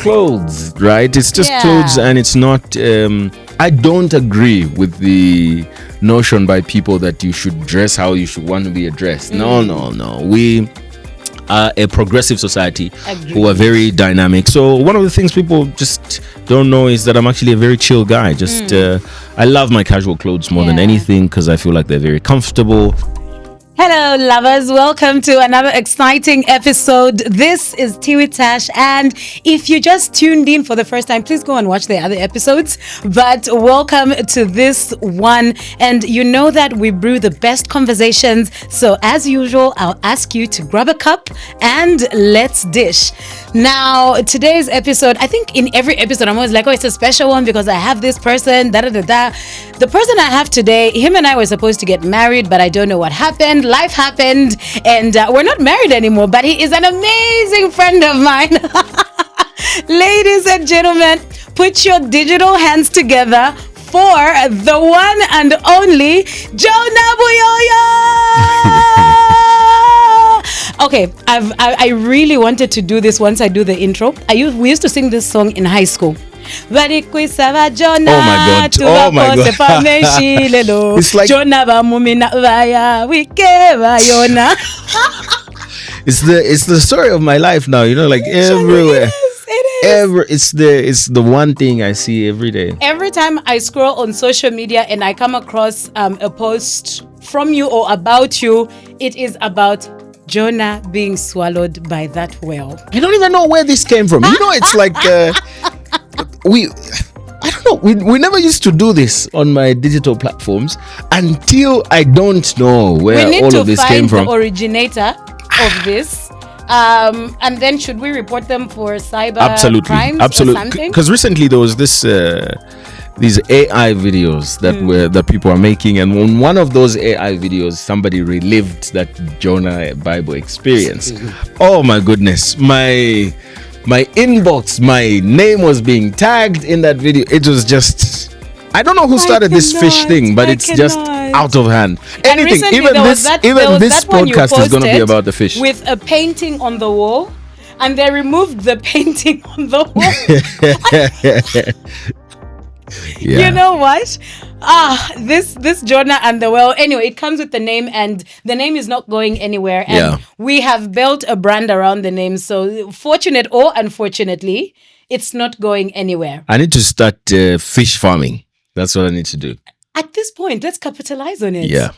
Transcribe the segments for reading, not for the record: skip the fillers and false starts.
clothes, right? It's just clothes, and it's not. I don't agree with the notion by people that you should dress how you should want to be addressed. No. We are a progressive society who are very dynamic. So one of the things people just don't know is that I'm actually a very chill guy. Just I love my casual clothes more than anything because I feel like they're very comfortable. Hello, lovers. Welcome to another exciting episode. This is Tiwi Tash, and if you just tuned in for the first time, please go and watch the other episodes. But welcome to this one, and you know that we brew the best conversations. So as usual, I'll ask you to grab a cup and let's dish. Now, today's episode, I think in every episode, I'm always like, oh, it's a special one because I have this person, da-da-da-da. The person I have today, him and I were supposed to get married, but I don't know what happened. Life happened, and we're not married anymore, but he is an amazing friend of mine. Ladies and gentlemen, put your digital hands together for the one and only Jonah Buyoya. Okay, I really wanted to do this once I do the intro. We used to sing this song in high school. Oh my god. It's like it's the story of my life now, you know, like everywhere. It's the one thing I see every day. Every time I scroll on social media and I come across a post from you or about you, it is about Jonah being swallowed by that whale. I don't even know where this came from. You know, it's like I don't know. We never used to do this on my digital platforms until I don't know where all of this came from. We need to find the originator of this. And then should we report them for cyber crimes or something? Because recently there was this these AI videos that people are making, and on one of those AI videos somebody relived that Jonah Bible experience. Oh my goodness, my inbox, my name was being tagged in that video. It was just, I don't know who started this fish thing, but it's just out of hand. Anything, even this podcast is going to be about the fish. With a painting on the wall, and they removed the painting on the wall. You know what? This Jonah and the whale. Anyway, it comes with the name, and the name is not going anywhere. And we have built a brand around the name. So, fortunate or unfortunately, it's not going anywhere. I need to start fish farming. That's what I need to do. At this point, let's capitalize on it. Yeah.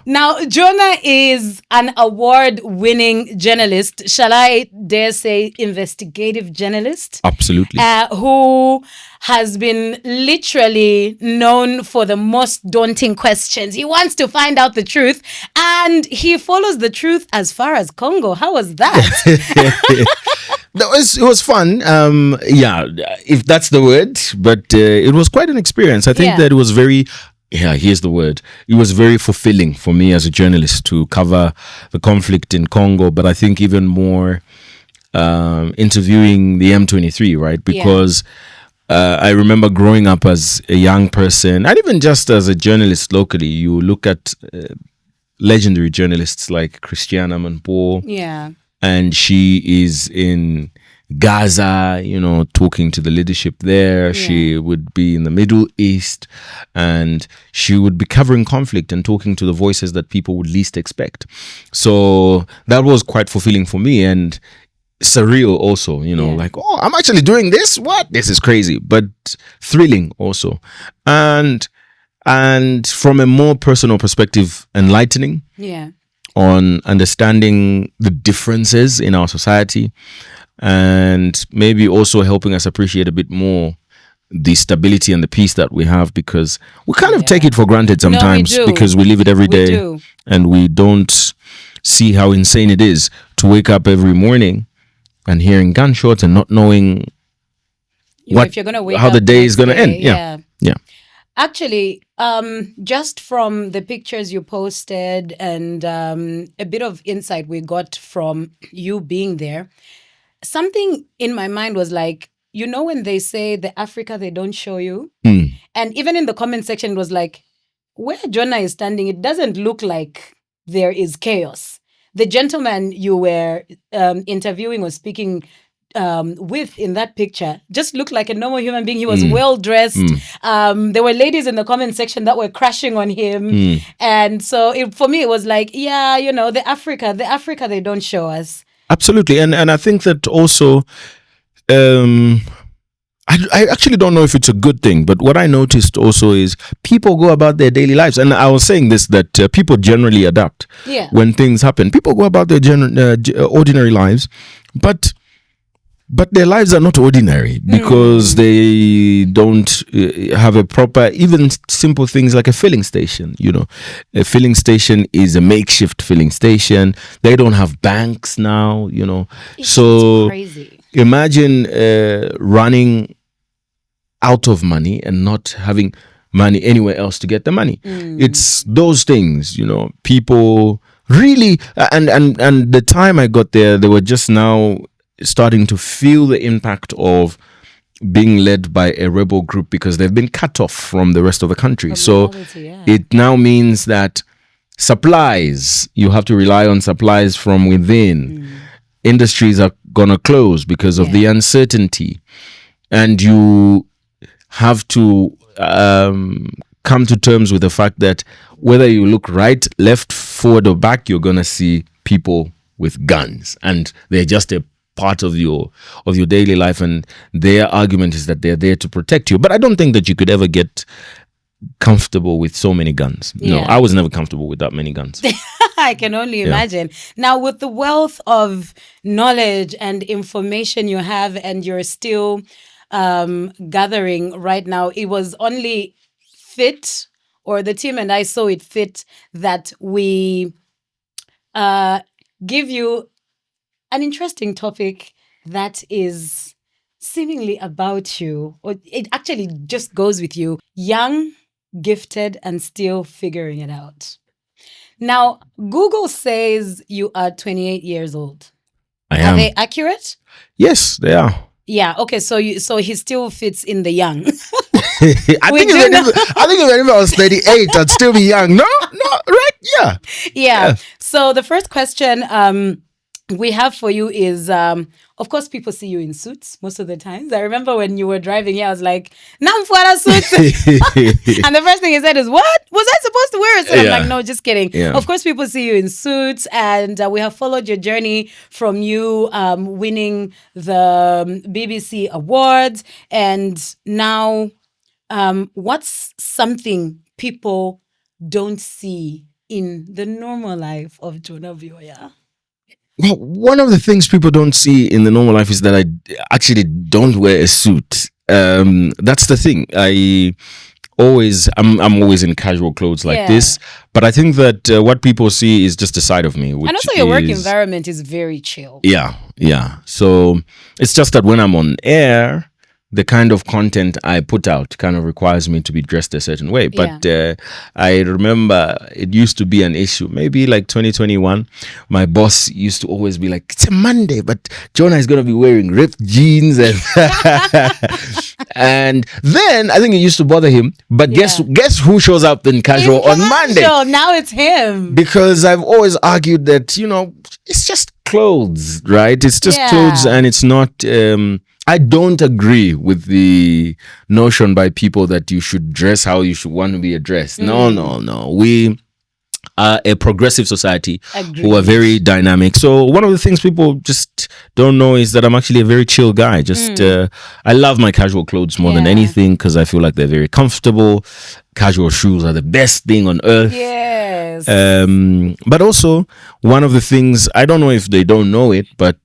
Now, Jonah is an award-winning journalist. Shall I dare say investigative journalist? Absolutely. Who has been literally known for the most daunting questions. He wants to find out the truth, and he follows the truth as far as Congo. How was that? It was fun. If that's the word, but it was quite an experience. I think that it was very. Here's the word. It was very fulfilling for me as a journalist to cover the conflict in Congo, but I think even more interviewing the M23, right? Because I remember growing up as a young person, and even just as a journalist locally, you look at legendary journalists like Christiana Manpo. Yeah. And she is in Gaza, you know, talking to the leadership there. She would be in the Middle East, and she would be covering conflict and talking to the voices that people would least expect. So that was quite fulfilling for me, and surreal also, you know, like, oh, I'm actually doing this? What? This is crazy, but thrilling also. And from a more personal perspective, enlightening. Yeah. On understanding the differences in our society, and maybe also helping us appreciate a bit more the stability and the peace that we have, because we kind of take it for granted sometimes because we live it every day and we don't see how insane it is to wake up every morning and hearing gunshots and not knowing if you're gonna wake how up the day is going to end. Yeah. Actually, just from the pictures you posted and a bit of insight we got from you being there, something in my mind was like, you know, when they say the Africa they don't show you, and even in the comment section, it was like, where Jonah is standing, it doesn't look like there is chaos. The gentleman you were interviewing or speaking with in that picture just looked like a normal human being. He was well dressed. There were ladies in the comment section that were crashing on him, and so for me it was like, yeah, the Africa they don't show us. Absolutely, and I think that also. I actually don't know if it's a good thing, but what I noticed also is people go about their daily lives. And I was saying this, that people generally adapt when things happen. People go about their ordinary lives, but their lives are not ordinary because they don't have a proper, even simple things like a filling station. A filling station is a makeshift filling station. They don't have banks now, It's crazy. Imagine running out of money and not having money anywhere else to get the money. It's those things, people really, and the time I got there, they were just now starting to feel the impact of being led by a rebel group because they've been cut off from the rest of the country. So it now means that supplies, you have to rely on supplies from within. Industries are going to close because of the uncertainty. And you have to come to terms with the fact that whether you look right, left, forward, or back, you're going to see people with guns. And they're just a part of your daily life. And their argument is that they're there to protect you. But I don't think that you could ever get comfortable with so many guns. No, I was never comfortable with that many guns. I can only imagine. Now, with the wealth of knowledge and information you have, and you're still gathering right now, it was only fit, or the team and I saw it fit, that we give you an interesting topic that is seemingly about you, or it actually just goes with you. Young, gifted, and still figuring it out. Now, Google says you are 28 years old. I am. Are they accurate? Yes, they are. Yeah. Okay. So he still fits in the young. I think if I was 38, I'd still be young. No, right? Yeah. So the first question we have for you is, of course, people see you in suits most of the times. I remember when you were driving here, I was like, "Namfuara suits," and the first thing he said is, "What was I supposed to wear?" So I'm like, "No, just kidding." Yeah. Of course, people see you in suits, and we have followed your journey from you winning the BBC awards, and now, what's something people don't see in the normal life of Jonah Buyoya? Well, one of the things people don't see in the normal life is that I actually don't wear a suit. That's the thing. I'm always in casual clothes like this, but I think that what people see is just a side of me. Which and also your work environment is very chill. Yeah. So it's just that when I'm on air, the kind of content I put out kind of requires me to be dressed a certain way. But I remember it used to be an issue. Maybe like 2021, my boss used to always be like, "It's a Monday, but Jonah is going to be wearing ripped jeans." And, and then I think it used to bother him. But guess who shows up in casual on Monday? Now it's him. Because I've always argued that, it's just clothes, right? It's just clothes, and it's not... I don't agree with the notion by people that you should dress how you should want to be addressed. No. We are a progressive society who are very dynamic. So one of the things people just don't know is that I'm actually a very chill guy. I love my casual clothes more than anything because I feel like they're very comfortable. Casual shoes are the best thing on earth. Yes. But also, one of the things, I don't know if they don't know it, but...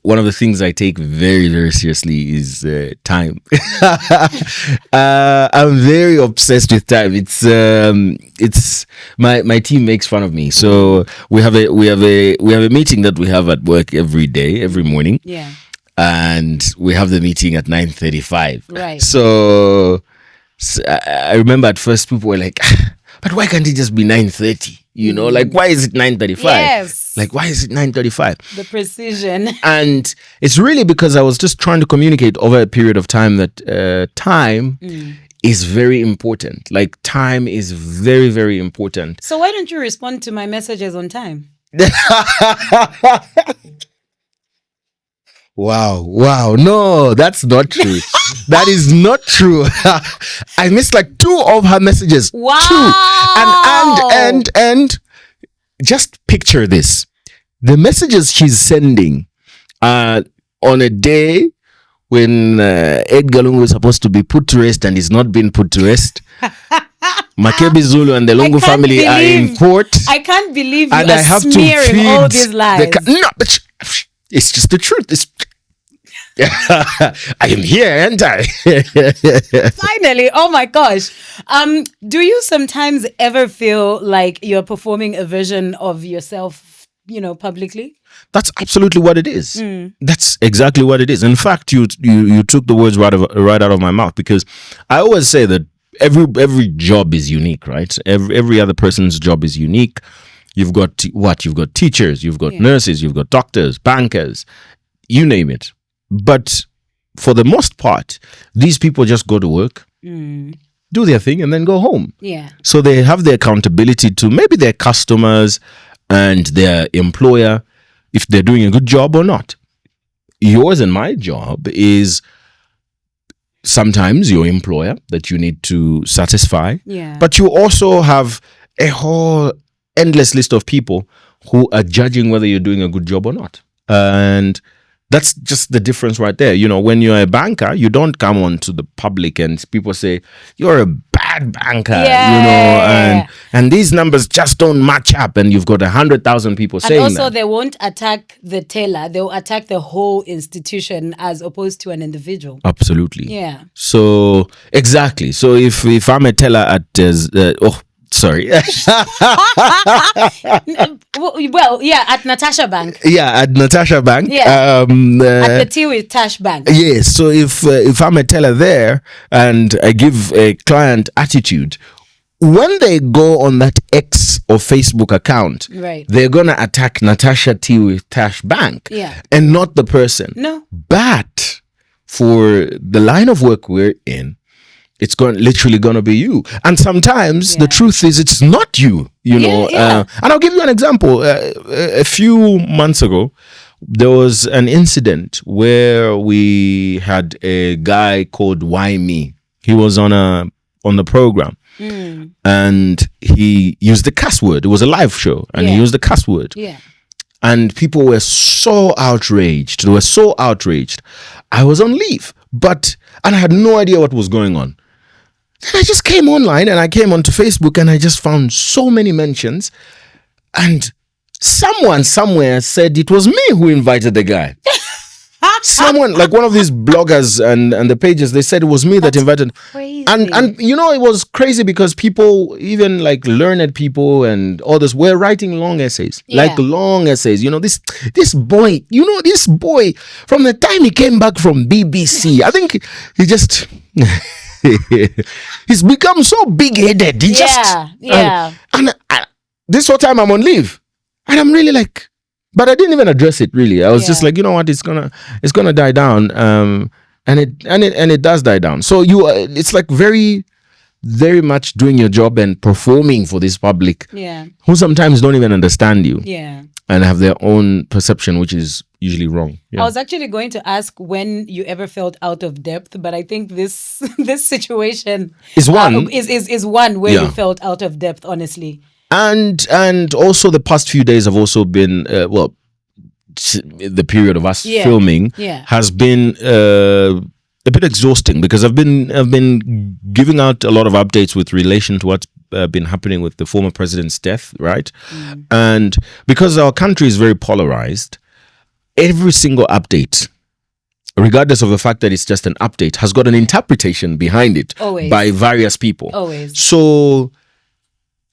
one of the things I take very, very seriously is time. I'm very obsessed with time. It's my team makes fun of me. So we have a meeting that we have at work every day, every morning. Yeah. And we have the meeting at 9:35. Right. So I remember at first people were like, "But why can't it just be 9:30? Like, why is it 9:35? Yes. Like, why is it 9:35? The precision. And it's really because I was just trying to communicate over a period of time that time is very important. Like, time is very, very important. So why don't you respond to my messages on time? Wow. No, that's not true. That is not true. I missed like 2 of her messages. Wow. 2. And just picture this. The messages she's sending on a day when Edgar Lungu is supposed to be put to rest and is not being put to rest. Makebi Zulu and the Lungu family are in court. I can't believe you and are I have smearing to feed all these lies. No, it's just the truth. I am here, aren't I? Finally, oh my gosh. Do you sometimes ever feel like you're performing a version of yourself, publicly? That's absolutely what it is. That's exactly what it is. In fact, you took the words right out of my mouth, because I always say that every job is unique, right? Every other person's job is unique. You've got You've got teachers, you've got nurses, you've got doctors, bankers, you name it. But for the most part, these people just go to work, do their thing, and then go home. Yeah. So they have the accountability to maybe their customers and their employer, if they're doing a good job or not. Yours and my job is sometimes your employer that you need to satisfy. Yeah. But you also have a whole endless list of people who are judging whether you're doing a good job or not. And that's just the difference right there. When you're a banker, you don't come on to the public and people say, you're a bad banker, and these numbers just don't match up. And you've got 100,000 people saying that. And also, they won't attack the teller. They'll attack the whole institution as opposed to an individual. Absolutely. Yeah. So, exactly. So if I'm a teller at, sorry. Well, yeah, at Natasha Bank. Yeah, at Natasha Bank. Yeah. At the Tea with Tash Bank. Yes. So if I'm a teller there and I give a client attitude, when they go on that X or Facebook account, right, they're gonna attack Natasha Tea with Tash Bank, and not the person. No. But for the line of work we're in, it's literally gonna be you. And sometimes the truth is it's not you, and I'll give you an example. A few months ago, there was an incident where we had a guy called Why Me. He was on the program, and he used the cuss word. It was a live show, and he used the cuss word. Yeah. And people were so outraged. They were so outraged. I was on leave, and I had no idea what was going on. Then I just came online and I came onto Facebook and I just found so many mentions. And someone somewhere said it was me who invited the guy. Someone, like one of these bloggers and the pages, they said it was me that invited. Crazy. And it was crazy because people, even like learned people and others, were writing long essays. Like long essays. This boy, this boy, from the time he came back from BBC, I think he just... he's become so big-headed. And this whole time I'm on leave, and I'm really like, but I didn't even address it really. I was just like, you know what, it's gonna die down, and it does die down. So it's like very, very much doing your job and performing for this public, who sometimes don't even understand you, and have their own perception, which is usually wrong. I was actually going to ask when you ever felt out of depth, but I think this situation is one is one where you felt out of depth, honestly. And also the past few days have also been the period of us filming has been a bit exhausting, because I've been giving out a lot of updates with relation to what's been happening with the former president's death, right? And because our country is very polarized, every single update, regardless of the fact that it's just an update, has got an interpretation behind it by various people. Always. So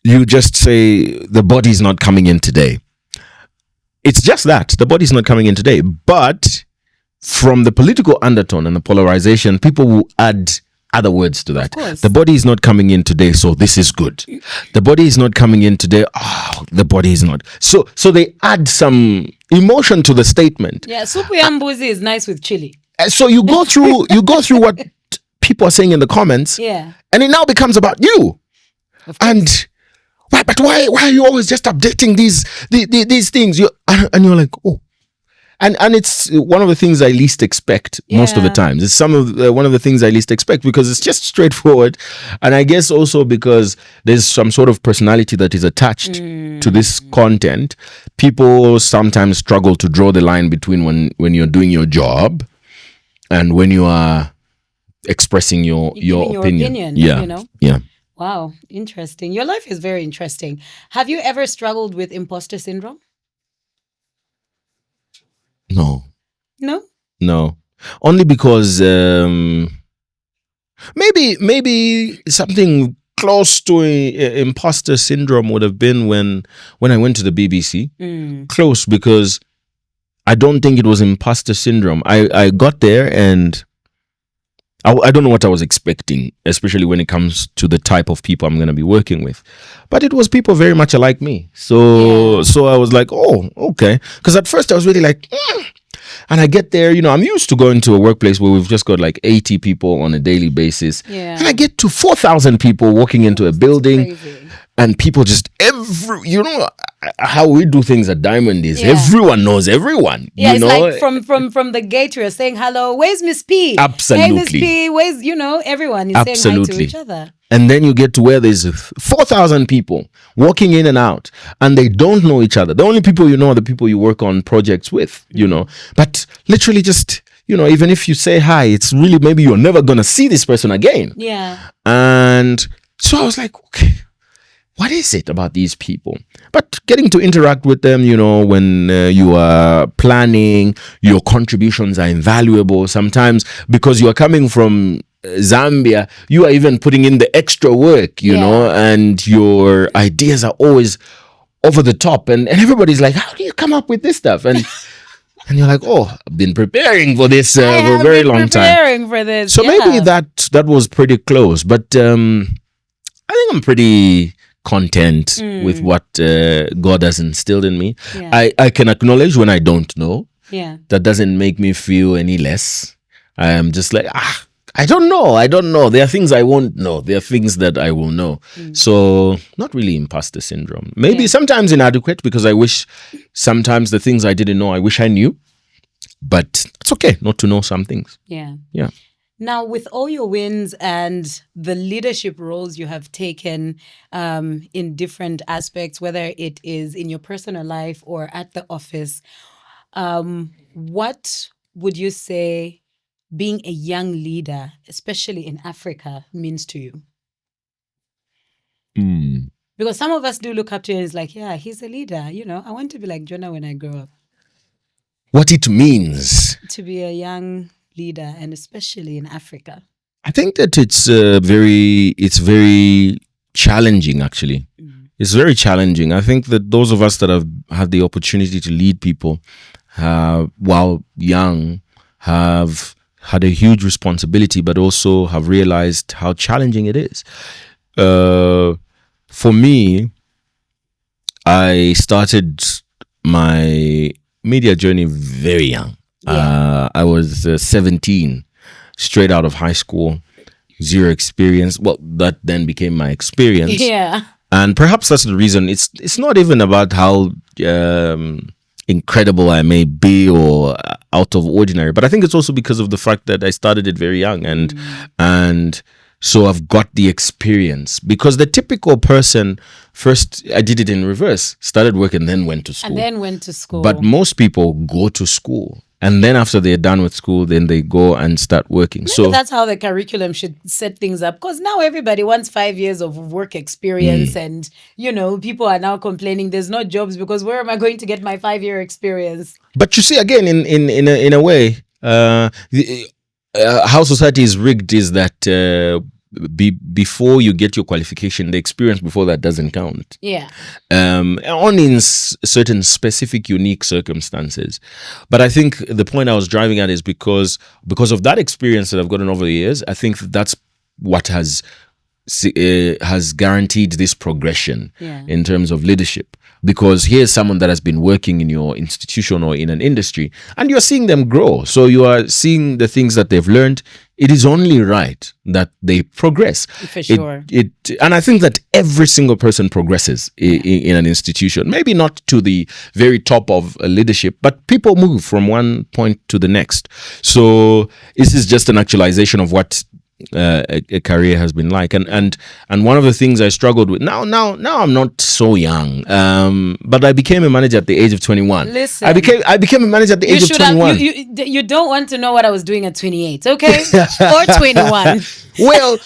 you just say the body's not coming in today. It's just that the body's not coming in today. But from the political undertone and the polarization, people will add other words to that. The body is not coming in today, so this is good. The body is not coming in today. The body is not. So they add some emotion to the statement. Yeah, supu ya mbuzi is nice with chili. So you go through what people are saying in the comments, and it now becomes about you. And why are you always just updating these things? And you're like, oh, and it's one of the things I least expect most of the Yeah. times. It's one of the things I least expect because it's just straightforward, and I guess also because there's some sort of personality that is attached to this content. People sometimes struggle to draw the line between when you're doing your job and when you are expressing your Giving opinion. you Yeah, know. yeah. Wow, interesting. Your life is very interesting. Have you ever struggled with imposter syndrome? No, No? no. Only because maybe something close to imposter syndrome would have been when I went to the BBC. Close, because I don't think it was imposter syndrome. I got there and I don't know what I was expecting, especially when it comes to the type of people I'm going to be working with. But it was people very much alike me. So I was like, oh, okay. Because at first I was really like, and I get there, I'm used to going to a workplace where we've just got like 80 people on a daily basis. Yeah. And I get to 4,000 people walking into a building. Crazy. And people just how we do things at Diamond is everyone knows everyone. Yeah, it's like from the gate you're saying hello. Where's Miss P? Absolutely. Hey Miss P. Where's everyone is saying hi to each other. And then you get to where there's 4,000 people walking in and out, and they don't know each other. The only people you know are the people you work on projects with. But literally just even if you say hi, it's really maybe you're never gonna see this person again. Yeah. And so I was like, okay, what is it about these people? But getting to interact with them, when you are planning, your contributions are invaluable. Sometimes because you are coming from Zambia, you are even putting in the extra work, and your ideas are always over the top. And everybody's like, how do you come up with this stuff? And and you're like, oh, I've been preparing for this for a very long time. Preparing for this. So maybe that was pretty close. But I think I'm pretty content with what God has instilled in me. Yeah. I can acknowledge when I don't know. Yeah. That doesn't make me feel any less. I am just like, I don't know. There are things I won't know. There are things that I will know. So not really imposter syndrome. Maybe sometimes inadequate, because I wish sometimes the things I didn't know, I wish I knew. But it's okay not to know some things. Yeah. Yeah. Now, with all your wins and the leadership roles you have taken in different aspects, whether it is in your personal life or at the office, what would you say being a young leader, especially in Africa, means to you? Because some of us do look up to him and it's like, yeah, he's a leader. I want to be like Jonah when I grow up. What it means to be a young leader, and especially in Africa? I think that it's very challenging, actually. It's very challenging. I think that those of us that have had the opportunity to lead people while young have had a huge responsibility, but also have realized how challenging it is. For me, I started my media journey very young. I was 17, straight out of high school, zero experience. Well, that then became my experience. Yeah. And perhaps that's the reason. It's not even about how incredible I may be or out of ordinary, but I think it's also because of the fact that I started it very young, and so I've got the experience. Because the typical person, first I did it in reverse, started work and then went to school. But most people go to school, and then after they're done with school, then they go and start working. Maybe so that's how the curriculum should set things up. Because now everybody wants 5 years of work experience, and people are now complaining there's no jobs because where am I going to get my 5-year experience? But you see, again, in a way, how society is rigged is that before you get your qualification, the experience before that doesn't count. Yeah. Only in certain specific, unique circumstances. But I think the point I was driving at is because of that experience that I've gotten over the years, I think that's what has guaranteed this progression in terms of leadership. Because here's someone that has been working in your institution or in an industry, and you're seeing them grow. So you are seeing the things that they've learned it is only right that they progress. For sure. And I think that every single person progresses in an institution. Maybe not to the very top of leadership, but people move from one point to the next. So this is just an actualization of what a career has been like, and one of the things I struggled with now I'm not so young, but I became a manager at the age of 21. Listen, I became a manager at the age of 21. You don't want to know what I was doing at 28, okay? Or 21. well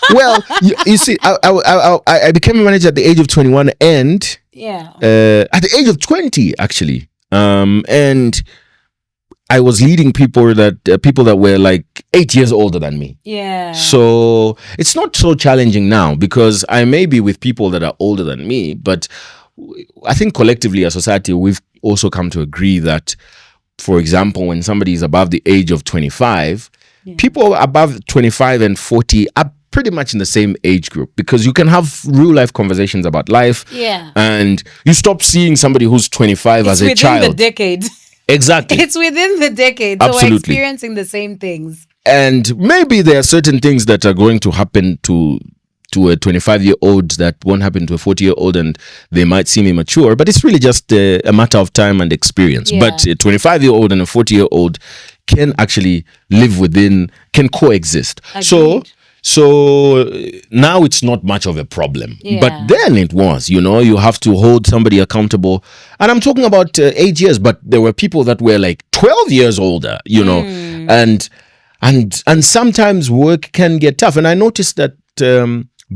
you see, I became a manager at the age of 21, and at the age of 20 actually, and I was leading people that were like 8 years older than me. Yeah. So it's not so challenging now, because I may be with people that are older than me, but I think collectively as society, we've also come to agree that, for example, when somebody is above the age of 25, people above 25 and 40 are pretty much in the same age group, because you can have real life conversations about life. Yeah. And you stop seeing somebody who's 25 as a child. Within the decade. Exactly. It's within the decade. So Absolutely. we're experiencing the same things. And maybe there are certain things that are going to happen to a 25-year-old that won't happen to a 40-year-old, and they might seem immature, but it's really just a matter of time and experience. Yeah. But a 25-year-old and a 40-year-old can actually can coexist. Agreed. So now it's not much of a problem. Yeah. But then it was, you have to hold somebody accountable. And I'm talking about 8 years, but there were people that were like 12 years older, and sometimes work can get tough. And I noticed that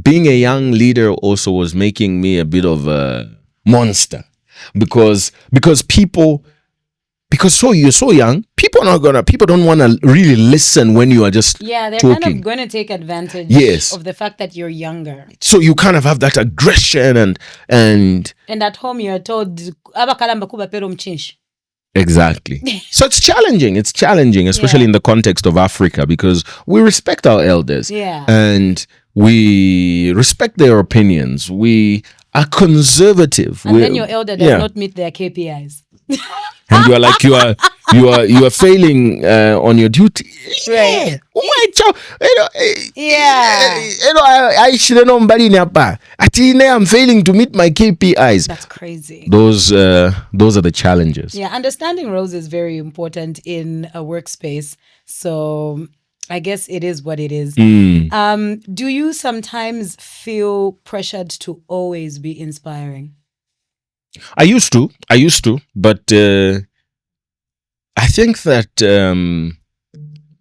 being a young leader also was making me a bit of a monster, because you're so young, people don't want to really listen when you are just they're talking. kind of going to take advantage of the fact that you're younger. So you kind of have that aggression and at home you're told abakalamba kuba pero mchinshi. Exactly. So it's challenging, especially in the context of Africa, because we respect our elders. Yeah. And we respect their opinions. We are conservative. And then your elder does not meet their KPIs. And you are like, you are failing on your duty. Right. I'm failing to meet my KPIs. That's crazy. Those are the challenges. Yeah, understanding roles is very important in a workspace. So I guess it is what it is. Do you sometimes feel pressured to always be inspiring? I used to, but I think that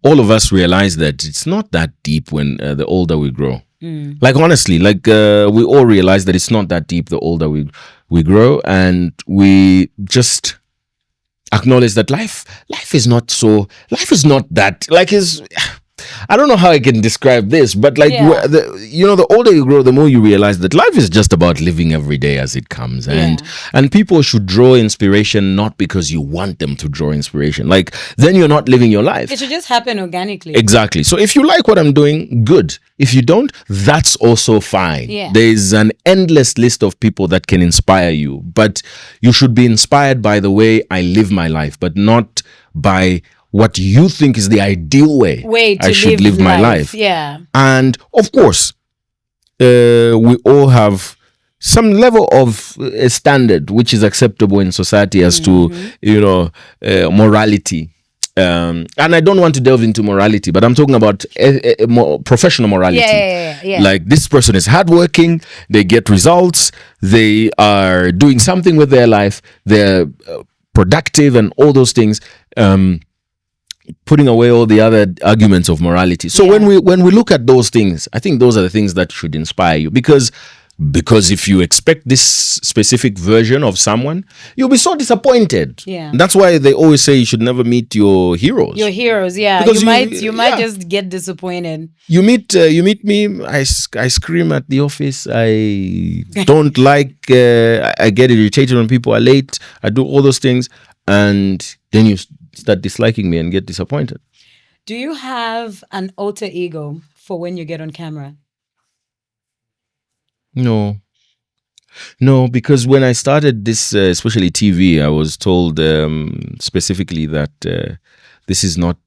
all of us realize that it's not that deep when the older we grow. Like, honestly, we all realize that it's not that deep the older we grow, and we just acknowledge that life is not that, like, is, I don't know how I can describe this, but the older you grow, the more you realize that life is just about living every day as it comes. And people should draw inspiration not because you want them to draw inspiration. Like, then you're not living your life. It should just happen organically. Exactly. So if you like what I'm doing, good. If you don't, that's also fine. Yeah. There's an endless list of people that can inspire you, but you should be inspired by the way I live my life, but not by what you think is the ideal way I should live my life. Yeah. And of course, we all have some level of standard which is acceptable in society as to, morality. And I don't want to delve into morality, but I'm talking about professional morality. Yeah. Like, this person is hardworking, they get results, they are doing something with their life, they're productive and all those things. Putting away all the other arguments of morality. So when we look at those things, I think those are the things that should inspire you, because if you expect this specific version of someone, you'll be so disappointed. Yeah. That's why they always say you should never meet your heroes. Yeah. Because you might just get disappointed. You meet me, I scream at the office. I don't I get irritated when people are late. I do all those things, and then you start disliking me and get disappointed. Do you have an alter ego for when you get on camera? No, because when I started this, especially TV, I was told specifically that this is not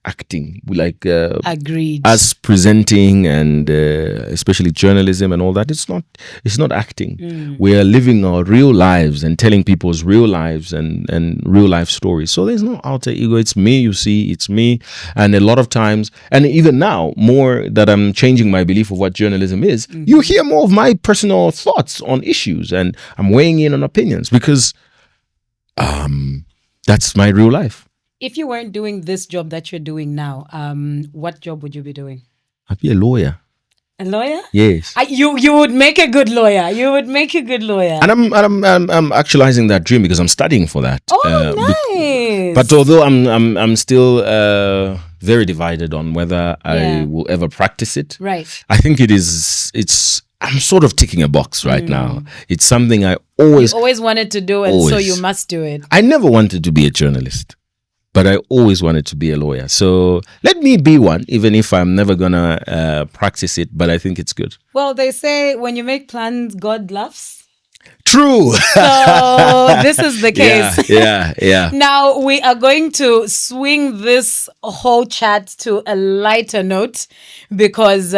acting. Like Agreed. us presenting and especially journalism and all that. It's not acting. We are living our real lives and telling people's real lives and real life stories. So there's no alter ego. It's me. You see, it's me. And a lot of times, and even now, more that I'm changing my belief of what journalism is, you hear more of my personal thoughts on issues, and I'm weighing in on opinions because that's my real life. If you weren't doing this job that you're doing now, what job would you be doing? I'd be a lawyer. A lawyer? Yes. You would make a good lawyer. You would make a good lawyer. And I'm actualizing that dream because I'm studying for that. Nice. But although I'm still very divided on whether I will ever practice it. Right. I think I'm sort of ticking a box right now. It's something I always wanted to do, and so you must do it. I never wanted to be a journalist, but I always wanted to be a lawyer. So let me be one, even if I'm never gonna practice it. But I think it's good. Well, they say when you make plans, God laughs. True. So this is the case. Yeah. Now we are going to swing this whole chat to a lighter note because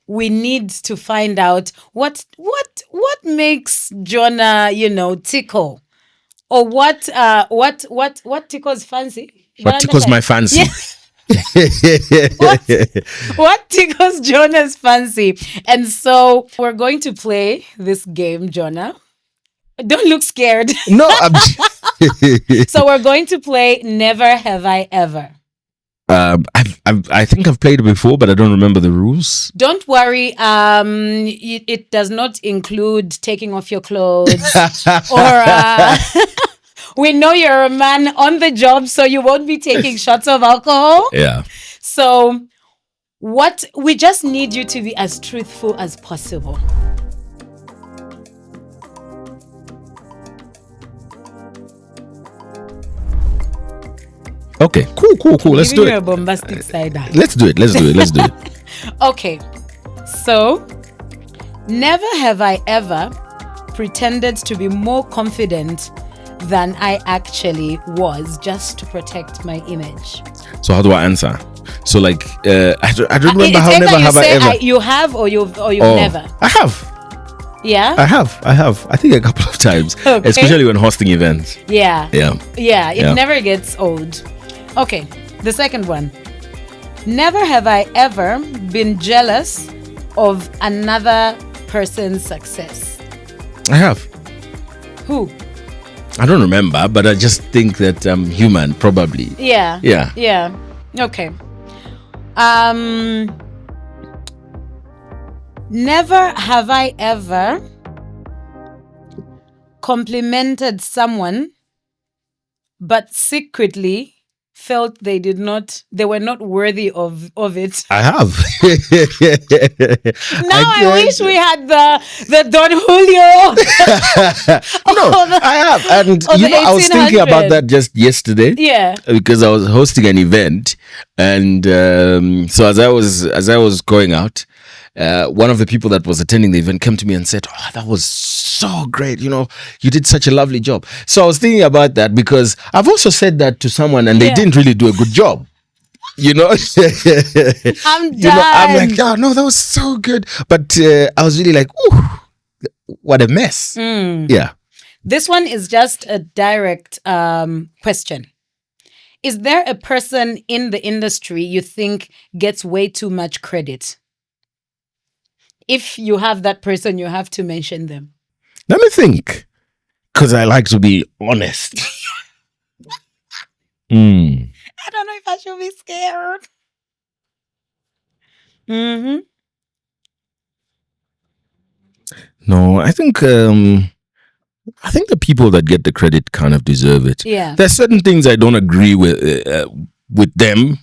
we need to find out what makes Jonah, tickle, or what tickles fancy. What tickles my fancy? Yeah. What tickles Jonah's fancy? And so we're going to play this game, Jonah. Don't look scared. No, So we're going to play Never Have I Ever. I think I've played it before, but I don't remember the rules. Don't worry. It does not include taking off your clothes or. We know you're a man on the job, so you won't be taking shots of alcohol. Yeah. So, we just need you to be as truthful as possible. Okay. Cool. Let's do Giving you a it. bombastic side eye. Let's do it. Okay. So, never have I ever pretended to be more confident than I actually was just to protect my image. So how do I answer? So like I don't remember how never have I ever. You have or you've never. I have. Yeah. I have. I think a couple of times, Okay. especially when hosting events. Yeah. Yeah. It never gets old. Okay. The second one. Never have I ever been jealous of another person's success. I have. Who? I don't remember, but I just think that I'm human, probably. Yeah. Yeah. Okay. Never have I ever complimented someone, but secretly felt they were not worthy of it. I have. Now I wish we had the Don Julio. No, I have. And I was thinking about that just yesterday. Yeah. Because I was hosting an event, and so as I was going out, one of the people that was attending the event came to me and said, "Oh, that was so great. You did such a lovely job." So I was thinking about that because I've also said that to someone and they didn't really do a good job. I'm done. I'm like, "Oh, no, that was so good." But I was really like, "Ooh, what a mess." Yeah. This one is just a direct question. Is there a person in the industry you think gets way too much credit? If you have that person, you have to mention them. Let me think. Because I like to be honest. I don't know if I should be scared. Mm-hmm. No, I think the people that get the credit kind of deserve it. Yeah. There's certain things I don't agree with them.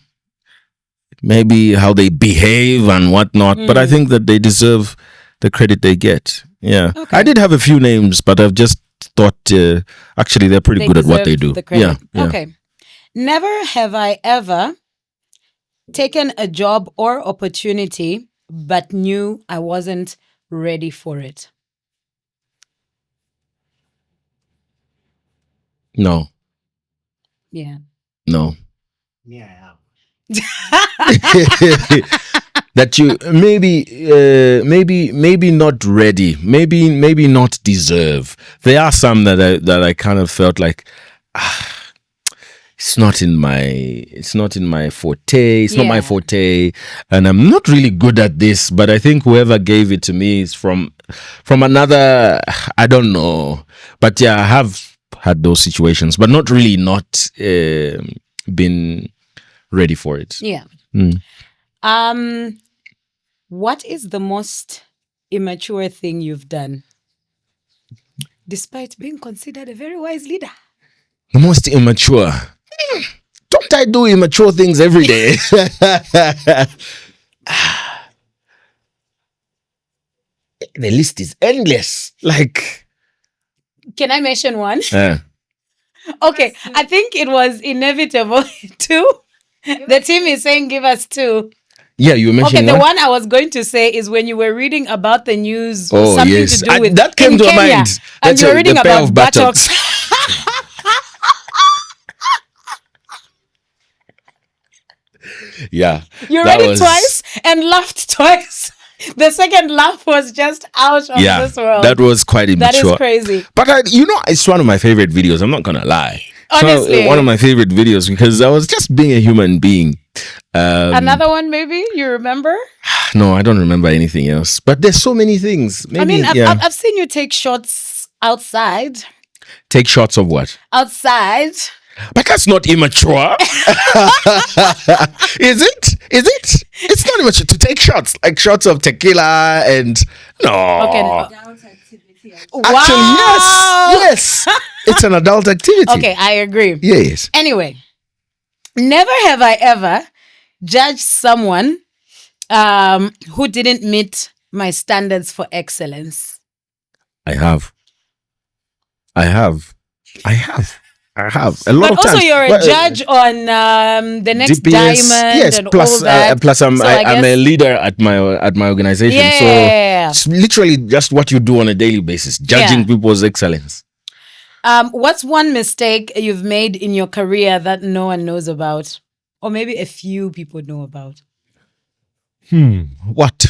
Maybe how they behave and whatnot, but I think that they deserve the credit they get. Yeah. Okay. I did have a few names, but I've just thought actually they're pretty good at what they do. The credit. Yeah. Okay. Never have I ever taken a job or opportunity but knew I wasn't ready for it. No. Yeah. No. Yeah, I have. that you maybe not ready, maybe not deserve. There are some that I kind of felt like it's not in my forte. It's not my forte, and I'm not really good at this. But I think whoever gave it to me is from another. I don't know, but yeah, I have had those situations, but not really not been ready for it. Yeah. What is the most immature thing you've done, despite being considered a very wise leader? The most immature. Don't I do immature things every day? The list is endless. Like, can I mention one? uh, Okay, I think it was inevitable too. The team is saying give us two. yeah, you mentioned Okay, the one I was going to say is when you were reading about the news, Oh, something yes. to do with That came in to Kenya, mind. and That's you were the reading pair about of buttocks. Yeah. You that read it was- twice and laughed twice. The second laugh was just out of Yeah, this world. that was quite That immature. is crazy. But it's one of my favorite videos. I'm not gonna lie. Honestly. One of my favorite videos because I was just being a human being. Another one, maybe you remember? No, I don't remember anything else. But there's so many things. Maybe, I've seen you take shots outside. Take shots of what? Outside. But that's not immature. Is it? It's not immature to take shots, like shots of tequila and no. Okay. Actually, yes. It's an adult activity. Okay, I agree. Yes. Anyway, never have I ever judged someone who didn't meet my standards for excellence. I have. A lot But of also, times. you're a judge on the next DPS, diamond yes. and Plus, all that. plus, I'm So I a guess- leader at my organization. Yeah. So it's literally just what you do on a daily basis, judging Yeah. people's excellence. What's one mistake you've made in your career that no one knows about, or maybe a few people know about? What?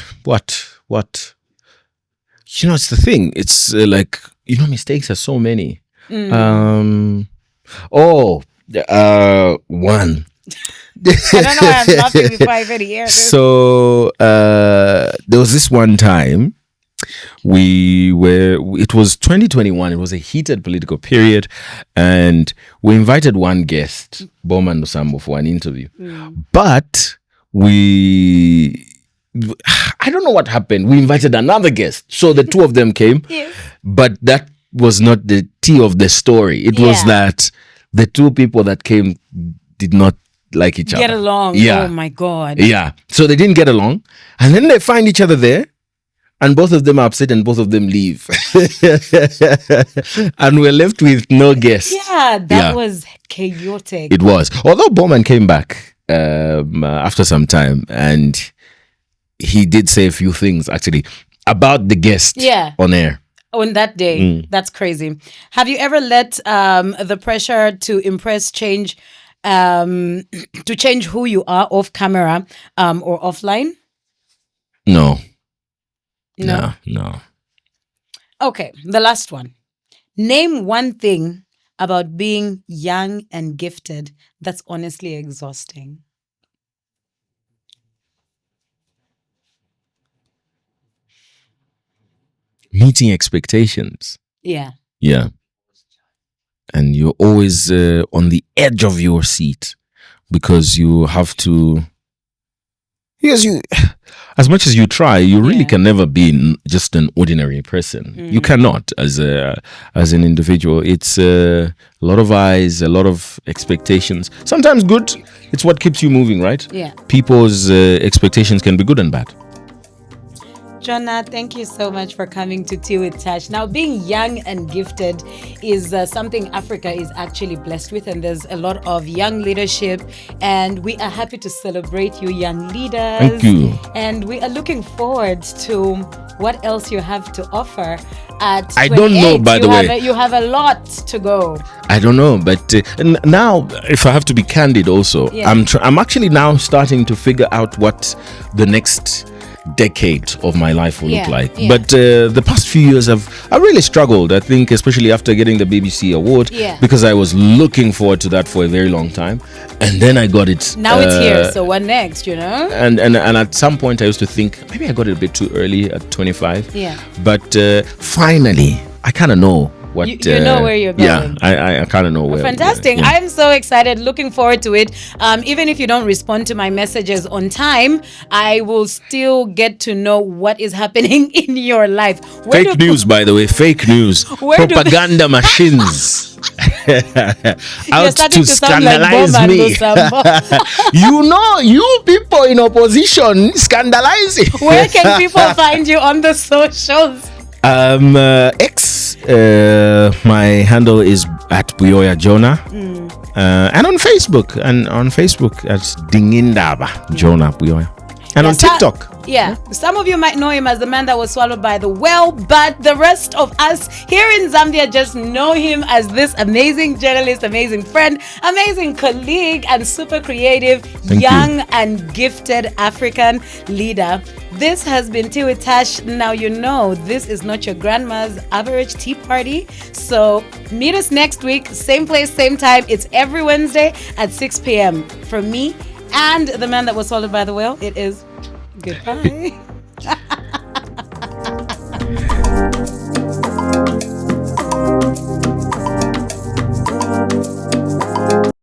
It's the thing. It's like mistakes are so many. One. I don't know why I'm laughing before I even hear this. So there was this one time it was 2021. It was a heated political period, and we invited one guest, Bowman Lusambo, for an interview. But I don't know what happened. We invited another guest, so the two of them came. Yes. But that was not the tea of the story. It was that the two people that came did not like each other. Get along. Yeah. Oh my God. Yeah. So they didn't get along. And then they find each other there. And both of them are upset and both of them leave. And we're left with no guest. Yeah, that was chaotic. It was. Although Bowman came back after some time and he did say a few things actually about the guest on air. On that day. That's crazy. Have you ever let the pressure to impress change to change who you are off camera or offline? No. No. Okay, the last one. Name one thing about being young and gifted that's honestly exhausting. Meeting expectations. Yeah. Yeah. And you're always on the edge of your seat because you have to. Because as much as you try, you really can never be just an ordinary person. You cannot as an individual. It's a lot of eyes, a lot of expectations. Sometimes good. It's what keeps you moving, right? Yeah. People's expectations can be good and bad. Jonah, thank you so much for coming to Tea with Tash. Now, being young and gifted is something Africa is actually blessed with, and there's a lot of young leadership, and we are happy to celebrate you young leaders. Thank you. And we are looking forward to what else you have to offer at 28. I don't know, by the way. You have a lot to go. I don't know, but now, if I have to be candid also, I'm actually now starting to figure out what the next decade of my life will look like. But the past few years I really struggled, I think, especially after getting the BBC award, because I was looking forward to that for a very long time, and then I got it. Now it's here, so what next, you know? And at some point I used to think maybe I got it a bit too early at 25. But finally I kind of know what you know where you're going. I kind of know where. Fantastic. I'm so excited, looking forward to it. Even if you don't respond to my messages on time, I will still get to know what is happening in your life. Fake news, by the way, fake news. Propaganda machines out to scandalize me. You people in opposition scandalizing. Where can people find you on the socials? X, my handle is at Buyoya Jonah, and on Facebook at Dingindaba Jonah Buyoya, and on TikTok. Some of you might know him as the man that was swallowed by the whale, but the rest of us here in Zambia just know him as this amazing journalist, amazing friend, amazing colleague, and super creative, young and gifted African leader. This has been Tea with Tash. Now you know this is not your grandma's average tea party. So meet us next week, same place, same time. It's every Wednesday at 6 p.m. From me and the man that was swallowed by the whale, it is goodbye.